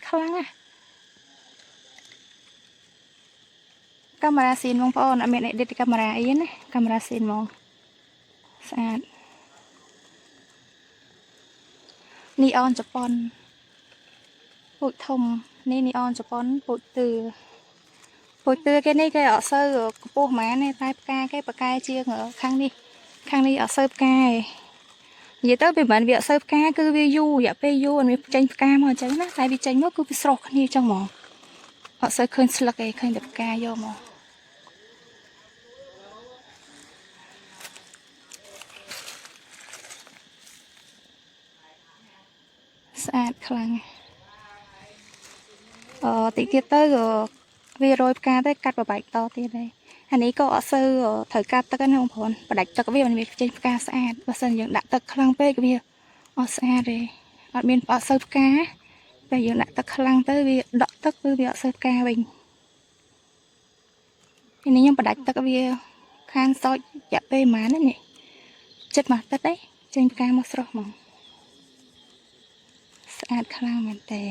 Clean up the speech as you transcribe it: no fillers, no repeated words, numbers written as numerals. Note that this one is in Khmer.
ខ្លាំងណាស់កាមេរ៉ាស៊ីនបងប្អូនអត់មានអេឌីតកាមេរ៉ាអីណាកាមេរ៉ាស៊ីនហ្មងស្អាតនីអនជប៉ុនពូជធំនេះនីអនជប៉ុនពូជទឿគេនេះគេអត់សូវកម្ពស់ហ្មងទេតែផ្កាគេប្រកែជាងខាងនេះអត់សូវផ្កាទេនិយាយទៅវាមិនមែនវាអត់សូវផ្កាគឺវាយូររយៈពេលយូរវាចេញផ្កាមកអញ្ចឹងណាតែវាចេញមកគឺវាស្រស់គ្នាអញ្ចឹងហ្មងអត់សូវឃើញស្លឹកទេឃើញតែផ្កាយកមកស្អាតខ្លាំងតិចទៀតទៅវារយផ្កាទៅកាត់បបែកតទៀតដែរអានេះក៏អត់សូវត្រូវកាត់ទឹកណាបងប្អូនបដាច់ទឹកវាមិនមានចេញផ្កាស្អាតបើសិនយើងដាក់ទឹកខ្លាំងពេកវាអត់ស្អាតទេអត់សូវផ្កាតែយើងដាក់ទឹកខ្លាំងទៅវាដក់ទឹកគឺវាអត់សូវផ្កាវិញនេះខ្ញុំបដាច់ទឹកវាខាងសោចរយៈពេលប៉ុន្មាននេះចិត្តមួយទឹកទេចេញផ្កាមកស្រស់ហ្មងស្អាតខ្លាំងមែនតើ